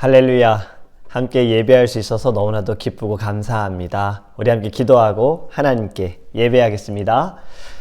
할렐루야. 함께 예배할 수 있어서 너무나도 기쁘고 감사합니다. 우리 함께 기도하고 하나님께 예배하겠습니다.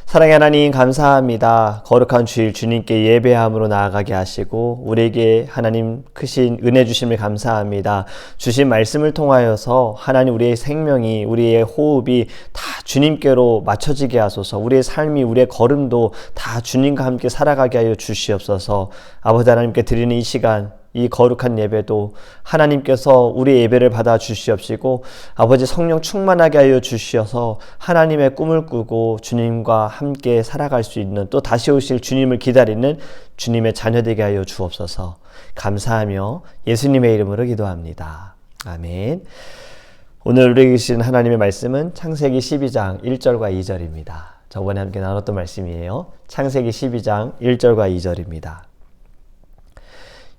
사랑의 하나님 감사합니다. 거룩한 주일 주님께 예배함으로 나아가게 하시고 우리에게 하나님 크신 은혜 주심을 감사합니다. 주신 말씀을 통하여서 하나님 우리의 생명이 우리의 호흡이 다 주님께로 맞춰지게 하소서. 우리의 삶이 우리의 걸음도 다 주님과 함께 살아가게 하여 주시옵소서. 아버지 하나님께 드리는 이 시간 이 거룩한 예배도 하나님께서 우리의 예배를 받아 주시옵시고 아버지 성령 충만하게 하여 주시어서 하나님의 꿈을 꾸고 주님과 함께 살아갈 수 있는 또 다시 오실 주님을 기다리는 주님의 자녀 되게 하여 주옵소서. 감사하며 예수님의 이름으로 기도합니다. 아멘. 오늘 우리에게 주신 하나님의 말씀은 창세기 12장 1절과 2절입니다. 저번에 함께 나눴던 말씀이에요. 창세기 12장 1절과 2절입니다.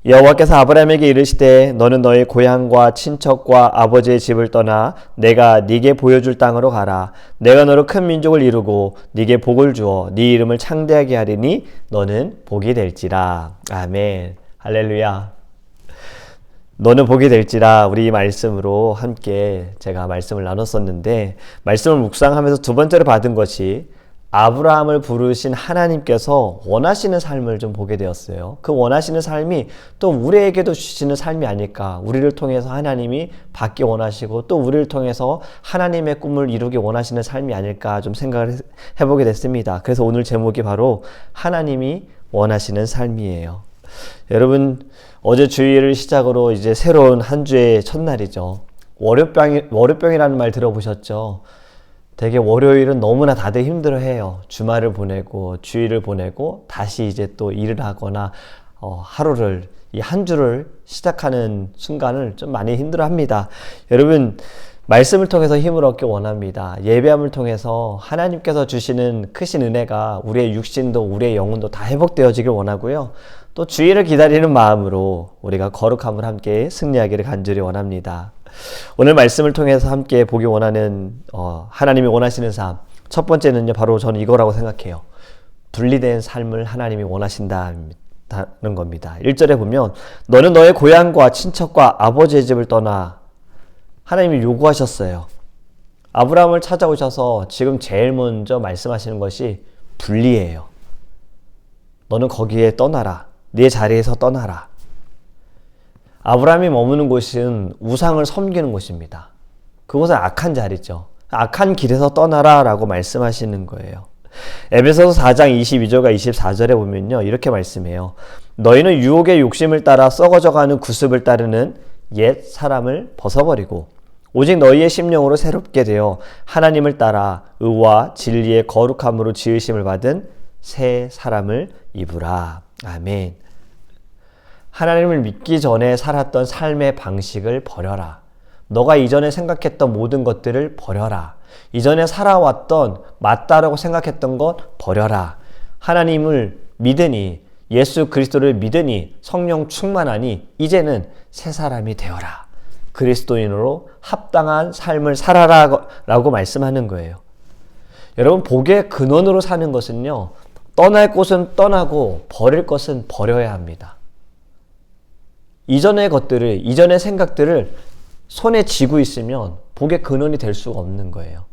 여호와께서 아브라함에게 이르시되 너는 너의 고향과 친척과 아버지의 집을 떠나 내가 네게 보여줄 땅으로 가라. 내가 너로 큰 민족을 이루고 네게 복을 주어 네 이름을 창대하게 하리니 너는 복이 될지라. 아멘. 할렐루야. 너는 복이 될지라. 우리 이 말씀으로 함께 제가 말씀을 나눴었는데 말씀을 묵상하면서 두 번째로 받은 것이 아브라함을 부르신 하나님께서 원하시는 삶을 좀 보게 되었어요. 그 원하시는 삶이 또 우리에게도 주시는 삶이 아닐까. 우리를 통해서 하나님이 받기 원하시고 또 우리를 통해서 하나님의 꿈을 이루기 원하시는 삶이 아닐까 좀 생각을 해보게 됐습니다. 그래서 오늘 제목이 바로 하나님이 원하시는 삶이에요. 여러분 어제 주일을 시작으로 이제 새로운 한 주의 첫날이죠. 월요병이라는 말 들어보셨죠? 되게 월요일은 너무나 다들 힘들어해요. 주말을 보내고 주일을 보내고 다시 이제 또 일을 하거나 하루를 이 한 주를 시작하는 순간을 좀 많이 힘들어합니다. 여러분 말씀을 통해서 힘을 얻기 원합니다. 예배함을 통해서 하나님께서 주시는 크신 은혜가 우리의 육신도 우리의 영혼도 다 회복되어지길 원하고요. 또 주일을 기다리는 마음으로 우리가 거룩함을 함께 승리하기를 간절히 원합니다. 오늘 말씀을 통해서 함께 보기 원하는 하나님이 원하시는 삶 첫 번째는요 바로 저는 이거라고 생각해요. 분리된 삶을 하나님이 원하신다는 겁니다. 1절에 보면 너는 너의 고향과 친척과 아버지의 집을 떠나 하나님이 요구하셨어요. 아브라함을 찾아오셔서 지금 제일 먼저 말씀하시는 것이 분리예요. 너는 거기에 떠나라. 네 자리에서 떠나라. 아브라함이 머무는 곳은 우상을 섬기는 곳입니다. 그곳은 악한 자리죠. 악한 길에서 떠나라 라고 말씀하시는 거예요. 에베소서 4장 22절과 24절에 보면요 이렇게 말씀해요. 너희는 유혹의 욕심을 따라 썩어져가는 구습을 따르는 옛 사람을 벗어버리고 오직 너희의 심령으로 새롭게 되어 하나님을 따라 의와 진리의 거룩함으로 지으심을 받은 새 사람을 입으라. 아멘. 하나님을 믿기 전에 살았던 삶의 방식을 버려라. 너가 이전에 생각했던 모든 것들을 버려라. 이전에 살아왔던 맞다라고 생각했던 것 버려라. 하나님을 믿으니 예수 그리스도를 믿으니 성령 충만하니 이제는 새 사람이 되어라. 그리스도인으로 합당한 삶을 살아라 라고 말씀하는 거예요. 여러분 복의 근원으로 사는 것은요 떠날 곳은 떠나고 버릴 것은 버려야 합니다. 이전의 것들을, 이전의 생각들을 손에 쥐고 있으면 복의 근원이 될 수가 없는 거예요.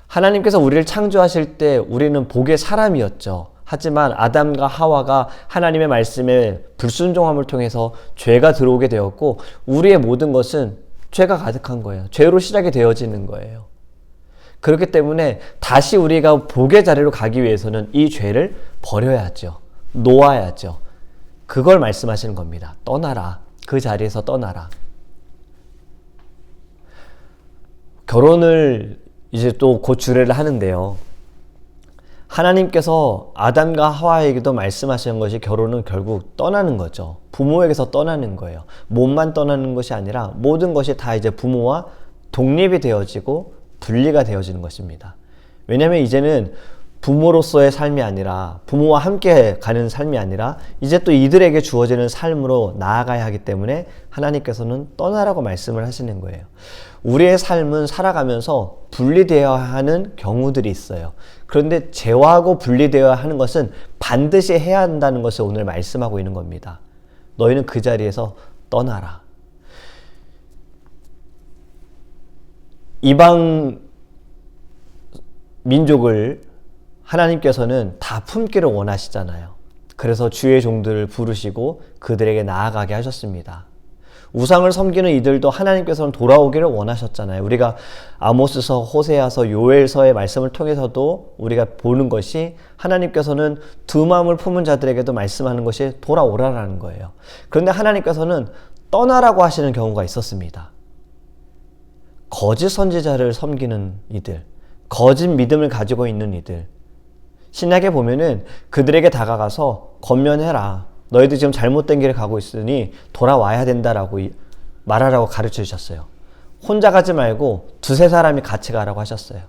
하나님께서 우리를 창조하실 때 우리는 복의 사람이었죠. 하지만 아담과 하와가 하나님의 말씀에 불순종함을 통해서 죄가 들어오게 되었고 우리의 모든 것은 죄가 가득한 거예요. 죄로 시작이 되어지는 거예요. 그렇기 때문에 다시 우리가 복의 자리로 가기 위해서는 이 죄를 버려야죠. 놓아야죠. 그걸 말씀하시는 겁니다. 떠나라. 그 자리에서 떠나라. 결혼을 이제 또 곧 주례를 하는데요. 하나님께서 아담과 하와에게도 말씀하시는 것이 결혼은 결국 떠나는 거죠. 부모에게서 떠나는 거예요. 몸만 떠나는 것이 아니라 모든 것이 다 이제 부모와 독립이 되어지고 분리가 되어지는 것입니다. 왜냐하면 이제는 부모로서의 삶이 아니라 부모와 함께 가는 삶이 아니라 이제 또 이들에게 주어지는 삶으로 나아가야 하기 때문에 하나님께서는 떠나라고 말씀을 하시는 거예요. 우리의 삶은 살아가면서 분리되어야 하는 경우들이 있어요. 그런데 죄와하고 분리되어야 하는 것은 반드시 해야 한다는 것을 오늘 말씀하고 있는 겁니다. 너희는 그 자리에서 떠나라. 이방 민족을 하나님께서는 다 품기를 원하시잖아요. 그래서 주의 종들을 부르시고 그들에게 나아가게 하셨습니다. 우상을 섬기는 이들도 하나님께서는 돌아오기를 원하셨잖아요. 우리가 아모스서, 호세아서, 요엘서의 말씀을 통해서도 우리가 보는 것이 하나님께서는 두 마음을 품은 자들에게도 말씀하는 것이 돌아오라라는 거예요. 그런데 하나님께서는 떠나라고 하시는 경우가 있었습니다. 거짓 선지자를 섬기는 이들, 거짓 믿음을 가지고 있는 이들, 신약에 보면은 그들에게 다가가서 권면해라. 너희들 지금 잘못된 길을 가고 있으니 돌아와야 된다라고 말하라고 가르쳐 주셨어요. 혼자 가지 말고 두세 사람이 같이 가라고 하셨어요.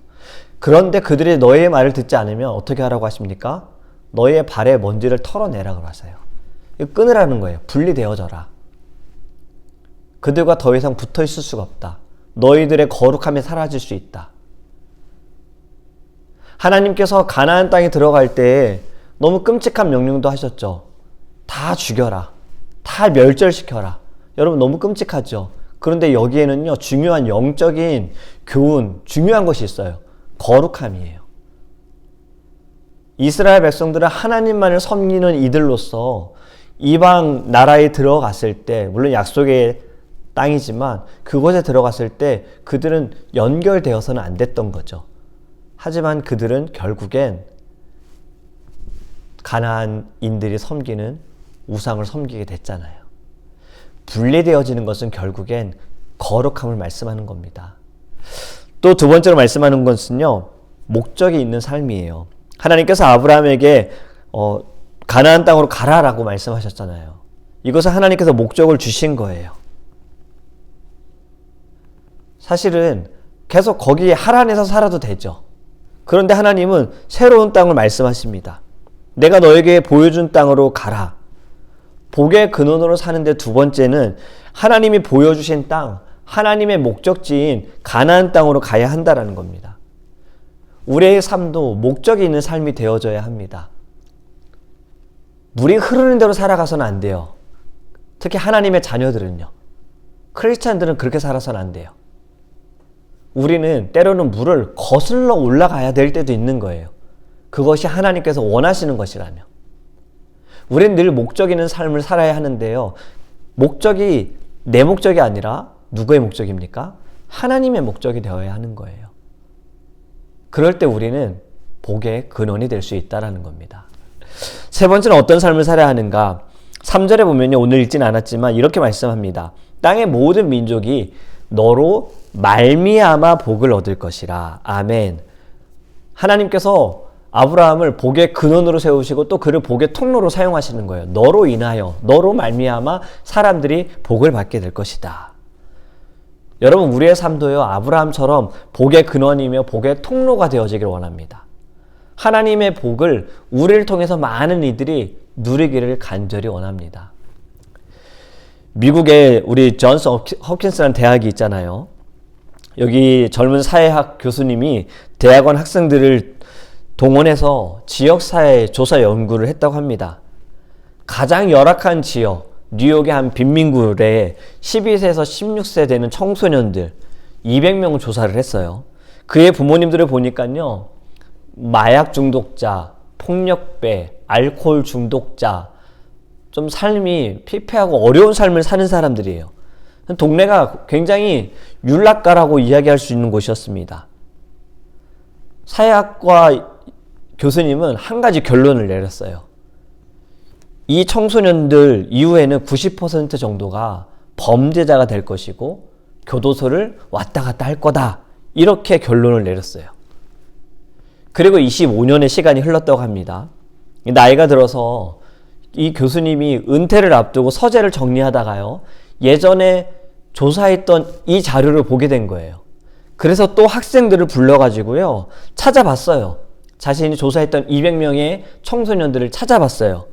그런데 그들이 너희의 말을 듣지 않으면 어떻게 하라고 하십니까? 너희의 발에 먼지를 털어내라고 하세요. 끊으라는 거예요. 분리되어져라. 그들과 더 이상 붙어 있을 수가 없다. 너희들의 거룩함이 사라질 수 있다. 하나님께서 가나안 땅에 들어갈 때 너무 끔찍한 명령도 하셨죠. 다 죽여라. 다 멸절시켜라. 여러분 너무 끔찍하죠. 그런데 여기에는요, 중요한 영적인 교훈, 중요한 것이 있어요. 거룩함이에요. 이스라엘 백성들은 하나님만을 섬기는 이들로서 이방 나라에 들어갔을 때, 물론 약속의 땅이지만 그곳에 들어갔을 때 그들은 연결되어서는 안 됐던 거죠. 하지만 그들은 결국엔 가나안인들이 섬기는 우상을 섬기게 됐잖아요. 분리되어지는 것은 결국엔 거룩함을 말씀하는 겁니다. 또 두 번째로 말씀하는 것은요, 목적이 있는 삶이에요. 하나님께서 아브라함에게 가나안 땅으로 가라라고 말씀하셨잖아요. 이것은 하나님께서 목적을 주신 거예요. 사실은 계속 거기에 하란에서 살아도 되죠. 그런데 하나님은 새로운 땅을 말씀하십니다. 내가 너에게 보여준 땅으로 가라. 복의 근원으로 사는데 두 번째는 하나님이 보여주신 땅, 하나님의 목적지인 가나안 땅으로 가야 한다라는 겁니다. 우리의 삶도 목적이 있는 삶이 되어져야 합니다. 물이 흐르는 대로 살아가서는 안 돼요. 특히 하나님의 자녀들은요. 크리스찬들은 그렇게 살아서는 안 돼요. 우리는 때로는 물을 거슬러 올라가야 될 때도 있는 거예요. 그것이 하나님께서 원하시는 것이라며. 우리는 늘 목적 있는 삶을 살아야 하는데요. 목적이 내 목적이 아니라 누구의 목적입니까? 하나님의 목적이 되어야 하는 거예요. 그럴 때 우리는 복의 근원이 될 수 있다는 겁니다. 세 번째는 어떤 삶을 살아야 하는가? 3절에 보면요. 오늘 읽진 않았지만 이렇게 말씀합니다. 땅의 모든 민족이 너로 말미암아 복을 얻을 것이라. 아멘. 하나님께서 아브라함을 복의 근원으로 세우시고 또 그를 복의 통로로 사용하시는 거예요. 너로 인하여, 너로 말미암아 사람들이 복을 받게 될 것이다. 여러분, 우리의 삶도요, 아브라함처럼 복의 근원이며 복의 통로가 되어지길 원합니다. 하나님의 복을 우리를 통해서 많은 이들이 누리기를 간절히 원합니다. 미국에 우리 존스 홉킨스라는 대학이 있잖아요. 여기 젊은 사회학 교수님이 대학원 학생들을 동원해서 지역사회 조사 연구를 했다고 합니다. 가장 열악한 지역, 뉴욕의 한 빈민굴에 12세에서 16세 되는 청소년들 200명을 조사를 했어요. 그의 부모님들을 보니까요, 마약 중독자, 폭력배, 알코올 중독자, 좀 삶이 피폐하고 어려운 삶을 사는 사람들이에요. 동네가 굉장히 윤락가라고 이야기할 수 있는 곳이었습니다. 사회학과 교수님은 한 가지 결론을 내렸어요. 이 청소년들 이후에는 90% 정도가 범죄자가 될 것이고 교도소를 왔다 갔다 할 거다. 이렇게 결론을 내렸어요. 그리고 25년의 시간이 흘렀다고 합니다. 나이가 들어서 이 교수님이 은퇴를 앞두고 서재를 정리하다가요, 예전에 조사했던 이 자료를 보게 된 거예요. 그래서 또 학생들을 불러가지고요, 찾아봤어요. 자신이 조사했던 200명의 청소년들을 찾아봤어요.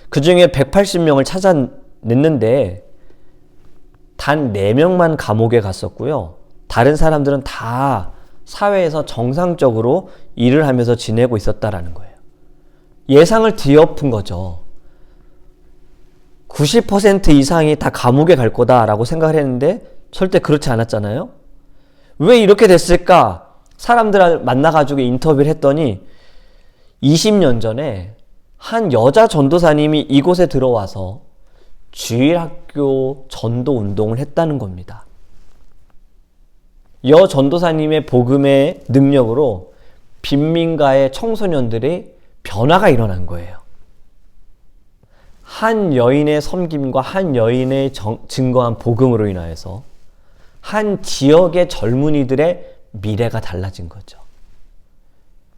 그 중에 180명을 찾아냈는데 단 4명만 감옥에 갔었고요. 다른 사람들은 다 사회에서 정상적으로 일을 하면서 지내고 있었다라는 거예요. 예상을 뒤엎은 거죠. 90% 이상이 다 감옥에 갈 거다라고 생각을 했는데 절대 그렇지 않았잖아요. 왜 이렇게 됐을까? 사람들을 만나가지고 인터뷰를 했더니 20년 전에 한 여자 전도사님이 이곳에 들어와서 주일학교 전도 운동을 했다는 겁니다. 여 전도사님의 복음의 능력으로 빈민가의 청소년들의 변화가 일어난 거예요. 한 여인의 섬김과 한 여인의 증거한 복음으로 인하여서 한 지역의 젊은이들의 미래가 달라진 거죠.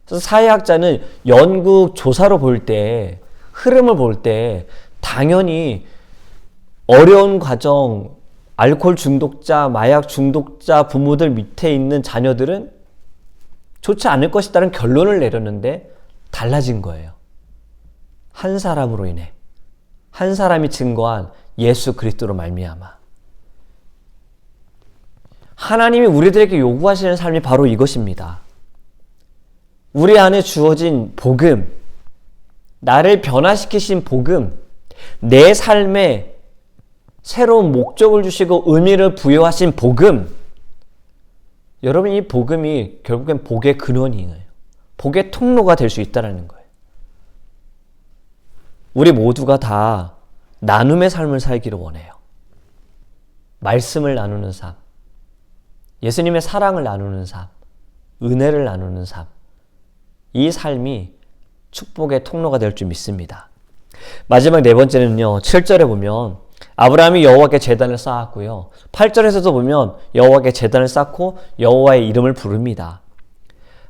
그래서 사회학자는 연구 조사로 볼 때, 흐름을 볼 때 당연히 어려운 과정, 알코올 중독자, 마약 중독자 부모들 밑에 있는 자녀들은 좋지 않을 것이라는 결론을 내렸는데 달라진 거예요. 한 사람으로 인해, 한 사람이 증거한 예수 그리스도로 말미암아. 하나님이 우리들에게 요구하시는 삶이 바로 이것입니다. 우리 안에 주어진 복음, 나를 변화시키신 복음, 내 삶에 새로운 목적을 주시고 의미를 부여하신 복음. 여러분, 이 복음이 결국엔 복의 근원이에요. 복의 통로가 될 수 있다는 거예요. 우리 모두가 다 나눔의 삶을 살기를 원해요. 말씀을 나누는 삶, 예수님의 사랑을 나누는 삶, 은혜를 나누는 삶. 이 삶이 축복의 통로가 될 줄 믿습니다. 마지막 네 번째는요. 7절에 보면 아브라함이 여호와께 제단을 쌓았고요. 8절에서도 보면 여호와께 제단을 쌓고 여호와의 이름을 부릅니다.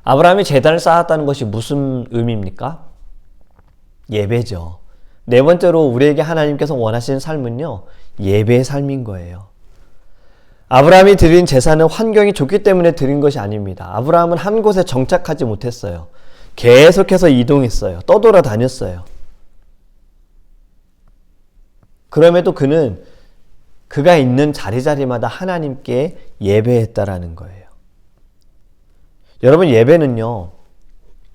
아브라함이 제단을 쌓았다는 것이 무슨 의미입니까? 예배죠. 네 번째로 우리에게 하나님께서 원하시는 삶은요. 예배의 삶인 거예요. 아브라함이 드린 제사는 환경이 좋기 때문에 드린 것이 아닙니다. 아브라함은 한 곳에 정착하지 못했어요. 계속해서 이동했어요. 떠돌아다녔어요. 그럼에도 그는 그가 있는 자리자리마다 하나님께 예배했다라는 거예요. 여러분, 예배는요,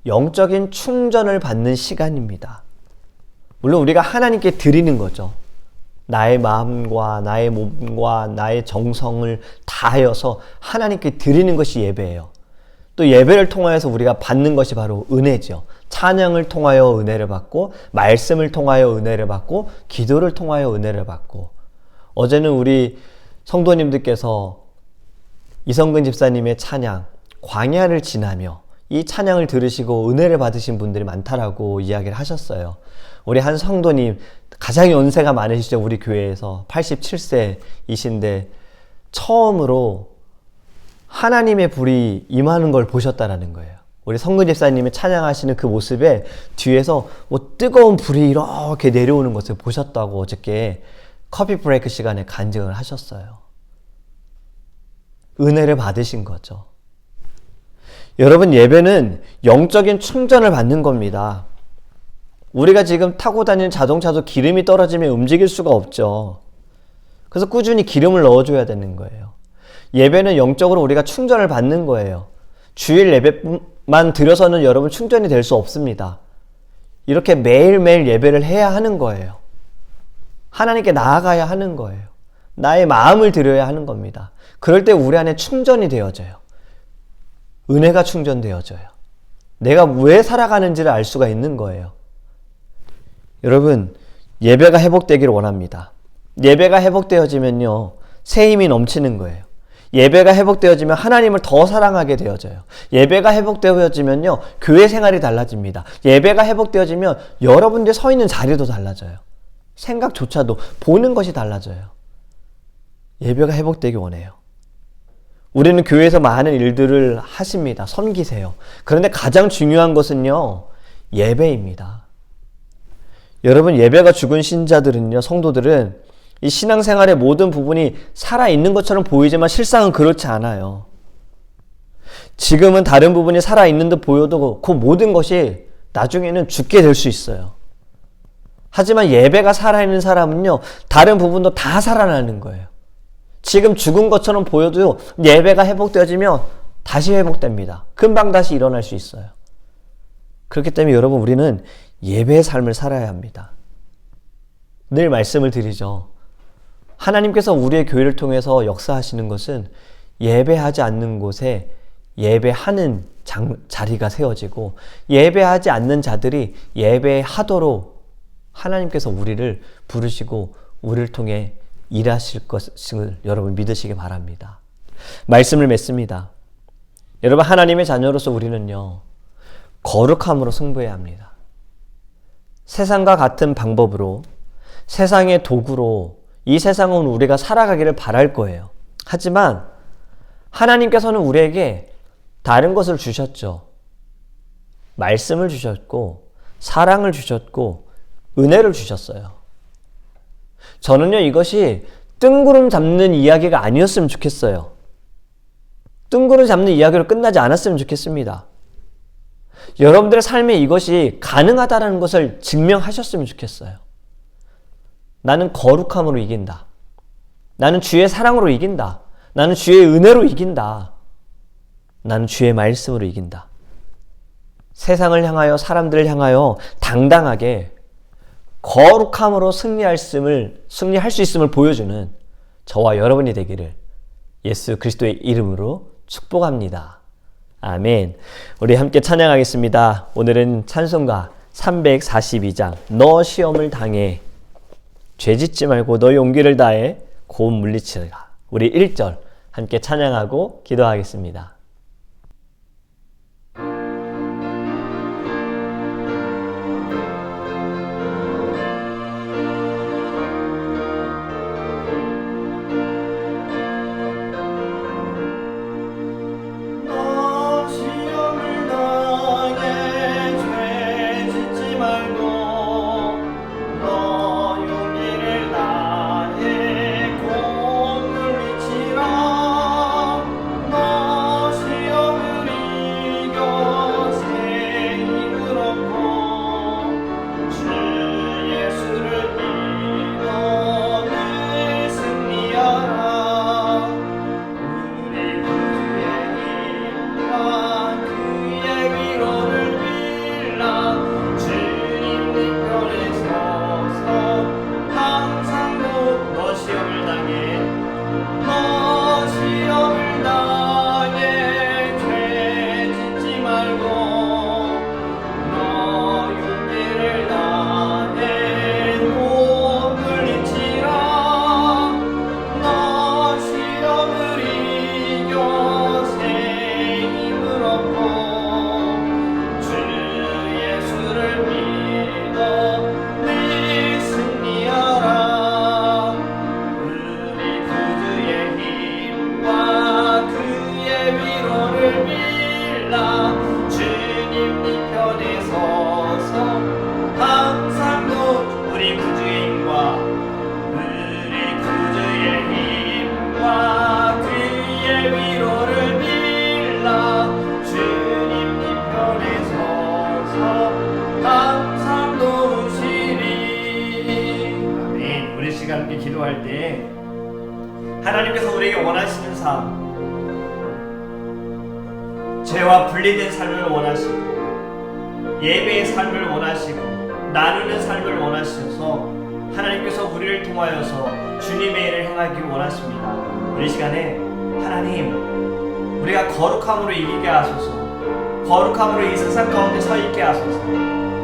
영적인 충전을 받는 시간입니다. 물론 우리가 하나님께 드리는 거죠. 나의 마음과 나의 몸과 나의 정성을 다하여서 하나님께 드리는 것이 예배예요. 또 예배를 통하여서 우리가 받는 것이 바로 은혜죠. 찬양을 통하여 은혜를 받고, 말씀을 통하여 은혜를 받고, 기도를 통하여 은혜를 받고. 어제는 우리 성도님들께서 이성근 집사님의 찬양, 광야를 지나며 이 찬양을 들으시고 은혜를 받으신 분들이 많다라고 이야기를 하셨어요. 우리 한 성도님, 가장 연세가 많으시죠. 우리 교회에서 87세이신데 처음으로 하나님의 불이 임하는 걸 보셨다라는 거예요. 우리 성근 집사님이 찬양하시는 그 모습에 뒤에서 뭐 뜨거운 불이 이렇게 내려오는 것을 보셨다고 어저께 커피 브레이크 시간에 간증을 하셨어요. 은혜를 받으신 거죠. 여러분, 예배는 영적인 충전을 받는 겁니다. 우리가 지금 타고 다니는 자동차도 기름이 떨어지면 움직일 수가 없죠. 그래서 꾸준히 기름을 넣어줘야 되는 거예요. 예배는 영적으로 우리가 충전을 받는 거예요. 주일 예배만 드려서는 여러분 충전이 될 수 없습니다. 이렇게 매일매일 예배를 해야 하는 거예요. 하나님께 나아가야 하는 거예요. 나의 마음을 드려야 하는 겁니다. 그럴 때 우리 안에 충전이 되어져요. 은혜가 충전되어져요. 내가 왜 살아가는지를 알 수가 있는 거예요. 여러분, 예배가 회복되기를 원합니다. 예배가 회복되어지면요, 새 힘이 넘치는 거예요. 예배가 회복되어지면 하나님을 더 사랑하게 되어져요. 예배가 회복되어지면요, 교회 생활이 달라집니다. 예배가 회복되어지면 여러분들 서 있는 자리도 달라져요. 생각조차도 보는 것이 달라져요. 예배가 회복되기 원해요. 우리는 교회에서 많은 일들을 하십니다. 섬기세요. 그런데 가장 중요한 것은요, 예배입니다. 여러분, 예배가 죽은 신자들은요, 성도들은 이 신앙생활의 모든 부분이 살아있는 것처럼 보이지만 실상은 그렇지 않아요. 지금은 다른 부분이 살아있는 듯 보여도 그 모든 것이 나중에는 죽게 될 수 있어요. 하지만 예배가 살아있는 사람은요, 다른 부분도 다 살아나는 거예요. 지금 죽은 것처럼 보여도 예배가 회복되어지면 다시 회복됩니다. 금방 다시 일어날 수 있어요. 그렇기 때문에 여러분, 우리는 예배의 삶을 살아야 합니다. 늘 말씀을 드리죠. 하나님께서 우리의 교회를 통해서 역사하시는 것은 예배하지 않는 곳에 예배하는 자리가 세워지고 예배하지 않는 자들이 예배하도록 하나님께서 우리를 부르시고 우리를 통해 일하실 것을 여러분 믿으시기 바랍니다. 말씀을 맺습니다. 여러분, 하나님의 자녀로서 우리는요, 거룩함으로 승부해야 합니다. 세상과 같은 방법으로, 세상의 도구로 이 세상은 우리가 살아가기를 바랄 거예요. 하지만 하나님께서는 우리에게 다른 것을 주셨죠. 말씀을 주셨고 사랑을 주셨고 은혜를 주셨어요. 저는요, 이것이 뜬구름 잡는 이야기가 아니었으면 좋겠어요. 뜬구름 잡는 이야기로 끝나지 않았으면 좋겠습니다. 여러분들의 삶에 이것이 가능하다는 것을 증명하셨으면 좋겠어요. 나는 거룩함으로 이긴다. 나는 주의 사랑으로 이긴다. 나는 주의 은혜로 이긴다. 나는 주의 말씀으로 이긴다. 세상을 향하여, 사람들을 향하여 당당하게 거룩함으로 승리할 수 있음을 보여주는 저와 여러분이 되기를 예수 그리스도의 이름으로 축복합니다. 아멘. 우리 함께 찬양하겠습니다. 오늘은 찬송가 342장 너 시험을 당해 죄짓지 말고 너 용기를 다해 고음 물리치라. 우리 1절 함께 찬양하고 기도하겠습니다. 함께 기도할 때 하나님께서 우리에게 원하시는 삶, 죄와 분리된 삶을 원하시고 예배의 삶을 원하시고 나누는 삶을 원하셔서 하나님께서 우리를 통하여서 주님의 일을 행하기 원하십니다. 우리 시간에 하나님, 우리가 거룩함으로 이기게 하소서. 거룩함으로 이 세상 가운데 서 있게 하소서.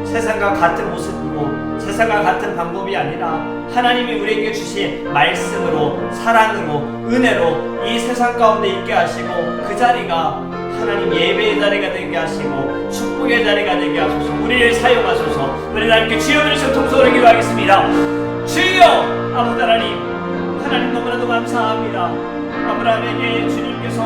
세상과 같은 모습으로, 세상과 같은 방법이 아니라 하나님이 우리에게 주신 말씀으로, 사랑으로, 은혜로 이 세상 가운데 있게 하시고 그 자리가 하나님 예배의 자리가 되게 하시고 축복의 자리가 되게 하소서. 우리를 사용하소서. 우리 함께 주여 부르시고 통성으로 기도하겠습니다. 주여! 아버지 하나님 너무나도 감사합니다. 아브라함에게 주님께서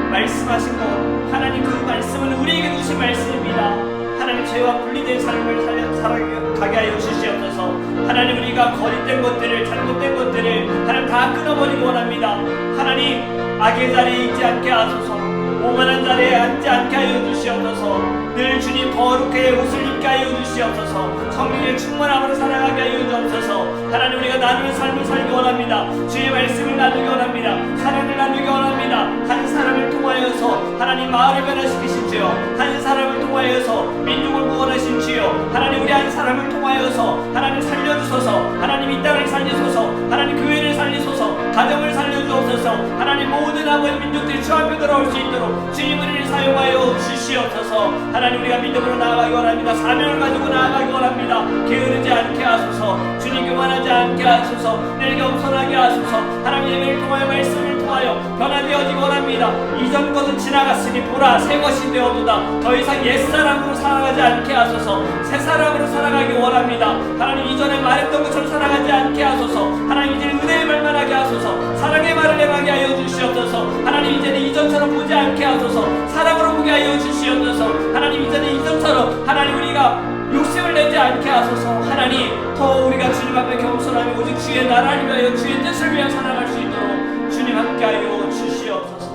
말씀하신 것, 하나님 그 말씀은 우리에게 주신 말씀입니다. 하나님 죄와 분리된 삶을 살아가게 하여 주시옵소서. 하나님 우리가 거짓된 것들을, 잘못된 것들을 하나님 다 끊어버리기 원합니다. 하나님 악의 자리에 있지 않게 하소서. 오만한 자리에 앉지 않게 하여 주시옵소서. 늘 주님 거룩하게 옷을 입게 하여 주시옵소서. 성령의 충만함으로 살아가게 하여 주옵소서. 하나님 우리가 나누는 삶을 살기 원합니다. 주의 말씀을 나누기 원합니다. 사랑을 나누기 원합니다. 한 사람을 통하여 통하여서 하나님 마을을 변화시키신 주여, 한 사람을 통하여서 민족을 구원하신 주여, 하나님 우리 한 사람을 통하여서 하나님 살려주소서. 하나님 이 땅을 살리소서. 하나님 교회를 살리소서. 가정을 살려주옵소서. 하나님 모든 아버지 민족들이 주 앞에 돌아올 수 있도록 주님을 사용하여 주시옵소서. 하나님 우리가 믿음으로 나아가기 원합니다. 사명을 가지고 나아가기 원합니다. 게으르지 않게 하소서. 주님 교만하지 않게 하소서. 늘 겸손하게 하소서. 하나님 예배를 통하여 말씀을 통하여 변화되어지기 원합니다. 이전 것은 지나갔으니 보라 새 것이 되어도다. 더 이상 옛사람으로 살아가지 않게 하소서. 새 사람으로 살아가기 원합니다. 하나님 이전에 말했던 것처럼 살아가지 않게 하소서. 하나님 이제는 은혜의 말만 하게 하소서. 사랑의 말을 행하게 하여 주시옵소서. 하나님 이제는 이전처럼 보지 않게 하소서. 사랑으로 보게 하여 주시옵소서. 하나님 이제는 이전처럼 하나님 우리가 욕심을 내지 않게 하소서. 하나님 더 우리가 주님 앞에 겸손하며 오직 주의 나라를 위하여 주의 뜻을 위하여 살아갈 수 있도록 주님 함께하여 주시옵소서.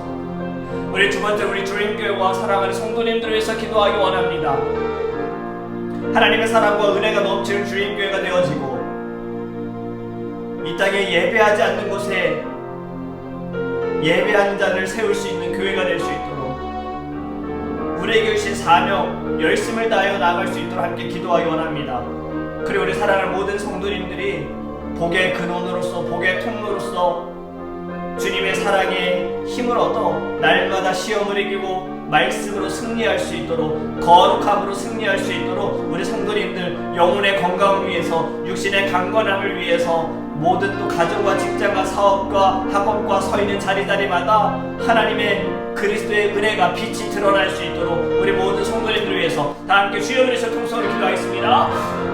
우리 두 번째 우리 주님교회와 사랑하는 성도님들을 위해서 기도하기 원합니다. 하나님의 사랑과 은혜가 넘치는 주님교회가 되어지고 이 땅에 예배하지 않는 곳에 예배하는 자를 세울 수 있는 교회가 될 수 있도록 우리에게 주신 사명, 열심을 다하여 나아갈 수 있도록 함께 기도하기 원합니다. 그리고 우리 사랑하는 모든 성도님들이 복의 근원으로서 복의 통로로서 주님의 사랑에 힘을 얻어 날마다 시험을 이기고 말씀으로 승리할 수 있도록 거룩함으로 승리할 수 있도록 우리 성도님들 영혼의 건강을 위해서 육신의 강건함을 위해서 모든 또 가정과 직장과 사업과 학업과 서 있는 자리자리마다 하나님의 그리스도의 은혜가 빛이 드러날 수 있도록 우리 모든 성도님들을 위해서 다 함께 주여 그리스도 통성으로 기도하겠습니다.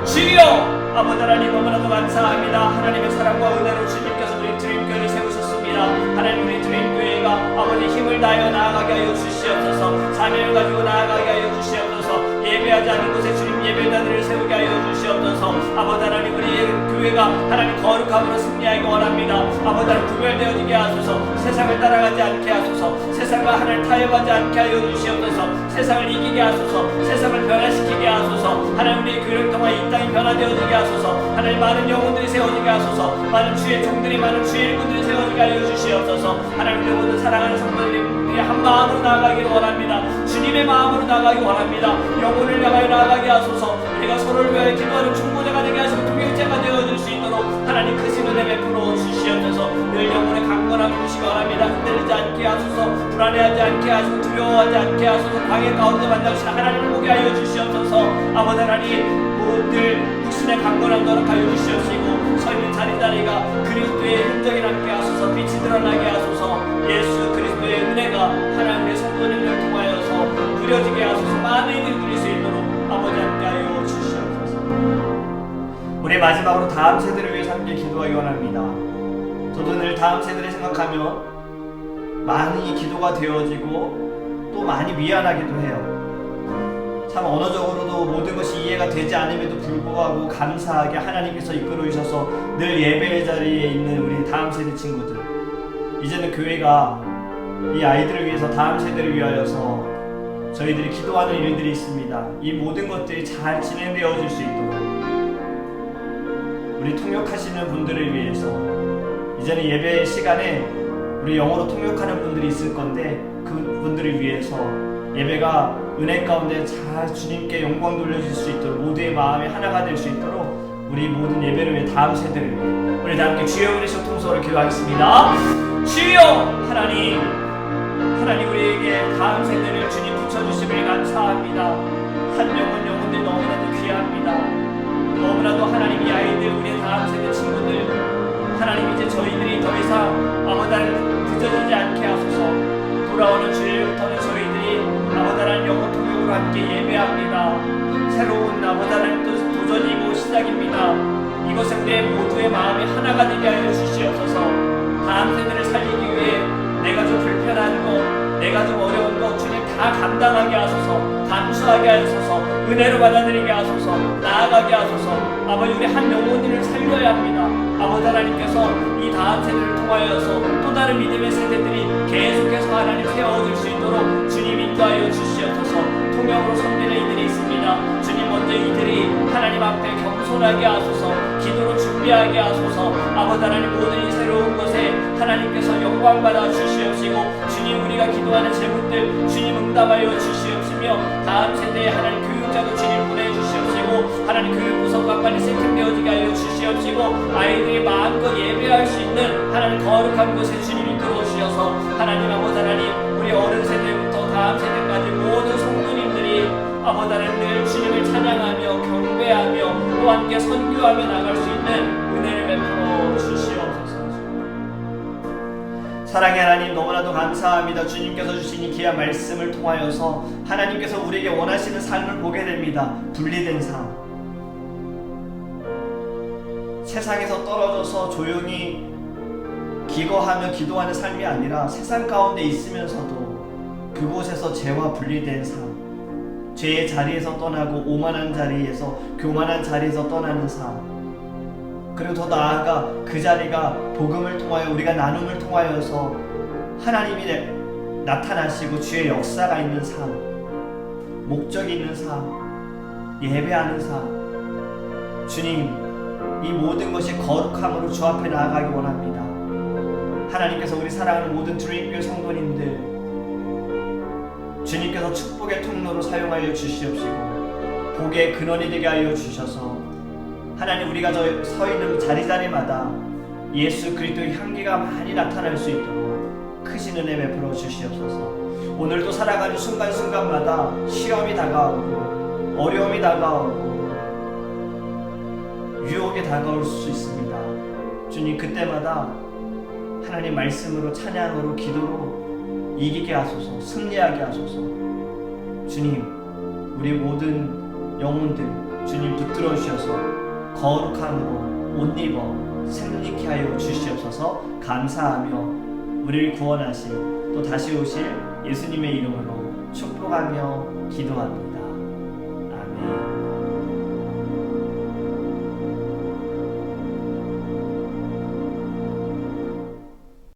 주여 아버지 하나님 너무나도 감사합니다. 하나님의 사랑과 은혜로 주님께서 우리 드림교회를 세우셨습니다. 하나님 우리 드림교회가 아버지 힘을 다하여 나아가게 하여 주시옵소서. 사명을 가지고 나아가게 하여 주시옵소서. 예배하지 않는 곳에 주님 예배자들을 세우게 하여 주시옵소서. 아버지 하나님 우리의 교회가 하나님 거룩함으로 승리하기 원합니다. 아버지 하나님 구별되어지게 하소서. 세상을 따라가지 않게 하소서. 세상과 하나님 타협하지 않게 하여 주시옵소서. 세상을 이기게 하소서. 세상을 변화시키게 하소서. 하나님 우리의 교회를 통하여 이 땅이 변화되어지게 하소서. 하나님 많은 영혼들이 세워지게 하소서. 많은 주의 종들이 많은 주의 일꾼들이 세워지게 하여 주시옵소서. 하나님 우리 모든 사랑하는 성도들이 한 마음으로 나아가기를 원합니다. 주님의 마음으로 나아가기 원합니다. 영혼을 향하여 나아가게 하소서. 우리가 서로를 위하여 기도하는 중보자가 되게 하시고 통역자가 되어줄 수 있도록 하나님 크신 은혜 베풀어 주시옵소서. 늘 영혼의 강건함을 주시기 원합니다. 흔들리지 않게 하소서. 불안해하지 않게 하시고 두려워하지 않게 하소서. 광해 가운데 만나주신 하나님을 보게 하여 주시옵소서. 아버지 하나님 늘 육신의 강건함 노력하여 주시옵시고 서 있는 자리자리가 그리스도의 흔적이 남게 하소서. 빛이 드러나게 하소서. 예수 그리스도의 은혜가 하나님의 성도님을 통하여서 누려지게 하소서. 많은 이들이 누릴 수 있도록 아버지 함께하여 주시옵소서. 우리 마지막으로 다음 세대를 위해서 함께 기도하기 원합니다. 저도 늘 다음 세대를 생각하면 많이 기도가 되어지고 또 많이 미안하기도 해요. 참 언어적으로도 모든 것이 이해가 되지 않음에도 불구하고 감사하게 하나님께서 이끌어 주셔서 늘 예배의 자리에 있는 우리 다음 세대 친구들, 이제는 교회가 이 아이들을 위해서 다음 세대를 위하여서 저희들이 기도하는 일들이 있습니다. 이 모든 것들이 잘 진행되어질 수 있도록 우리 통역하시는 분들을 위해서 이제는 예배 시간에 우리 영어로 통역하는 분들이 있을 건데 그 분들을 위해서 예배가 은혜 가운데 잘 주님께 영광 돌려줄 수 있도록 모두의 마음이 하나가 될 수 있도록 우리 모든 예배를 위해 다음 세대를 위해 우리 다 함께 주여 그리스도 통성으로 기도하겠습니다. 주여 하나님 우리에게 다음 세대를 주님 붙여주심을 감사합니다. 한 영혼 영혼들 너무나도 귀합니다. 너무나도 하나님 이 아이들 우리의 다음 세대 친구들 하나님 이제 저희들이 더 이상 아무달 늦어지지 않게 하소서. 돌아오는 주일부터는 저희들이 아무다란 영혼 통역으로 함께 예배합니다. 새로운 아무다란 도전이고 시작입니다. 이것에 우리의 모두의 마음이 하나가 되게 하여 주시옵소서. 다음 세대를 살리기 위해 내가 좀 불편한 것, 내가 좀 어려운 것 주님 다 감당하게 하소서. 감수하게 하소서. 은혜로 받아들이게 하소서. 나아가게 하소서. 아버지 우리 한 영혼들을 살려야 합니다. 아버지 하나님께서 이 다음 세대를 통하여서 또 다른 믿음의 세대들이 계속해서 하나님 세워질 수 있도록 주님 인도하여 주시옵소서. 통역으로 섬기는 이들이 있습니다. 주님 먼저 이들이 하나님 앞에 겸손하게 하소서. 기도로 준비하게 하소서. 아버지 하나님 모든 이 새로운 것에 하나님께서 영광 영광받아 주시옵시고, 주님 우리가 기도하는 제목들 주님 응답하여 주시옵시며, 다음 세대에 하나님 교육자도 주님 보내주시옵시고, 하나님 교육 구성과 빨리 세팅되어지게 하여 주시옵시고, 아이들이 마음껏 예배할 수 있는 하나님 거룩한 곳에 주님이 들어오시어서 하나님 아버지 하나님 우리 어른 세대부터 다음 세대까지 모든 성도님들이 아버지 하나님 늘 주님을 찬양하며 경배하며 또 함께 선교하며 나갈 수 있는 은혜를 베풀어 주시옵소서. 사랑의 하나님, 너무나도 감사합니다. 주님께서 주신 이 귀한 말씀을 통하여서 하나님께서 우리에게 원하시는 삶을 보게 됩니다. 분리된 삶, 세상에서 떨어져서 조용히 기거하며 기도하는 삶이 아니라 세상 가운데 있으면서도 그곳에서 죄와 분리된 삶, 죄의 자리에서 떠나고 오만한 자리에서 교만한 자리에서 떠나는 삶, 그리고 더 나아가 그 자리가 복음을 통하여 우리가 나눔을 통하여서 하나님이 나타나시고 주의 역사가 있는 삶, 목적이 있는 삶, 예배하는 삶. 주님, 이 모든 것이 거룩함으로 주 앞에 나아가기 원합니다. 하나님께서 우리 사랑하는 모든 주님교회 성도님들, 주님께서 축복의 통로로 사용하여 주시옵시고 복의 근원이 되게 하여 주셔서 하나님 우리가 서 있는 자리마다 예수 그리스도의 향기가 많이 나타날 수 있도록 크신 은혜 베풀어 주시옵소서. 오늘도 살아가는 순간순간마다 시험이 다가오고 어려움이 다가오고 유혹이 다가올 수 있습니다. 주님, 그때마다 하나님 말씀으로 찬양으로 기도로 이기게 하소서, 승리하게 하소서. 주님, 우리 모든 영혼들 주님 붙들어 주셔서 거룩함으로 옷 입어 승리케 하여 주시옵소서. 감사하며 우리를 구원하실 또 다시 오실 예수님의 이름으로 축복하며 기도합니다. 아멘.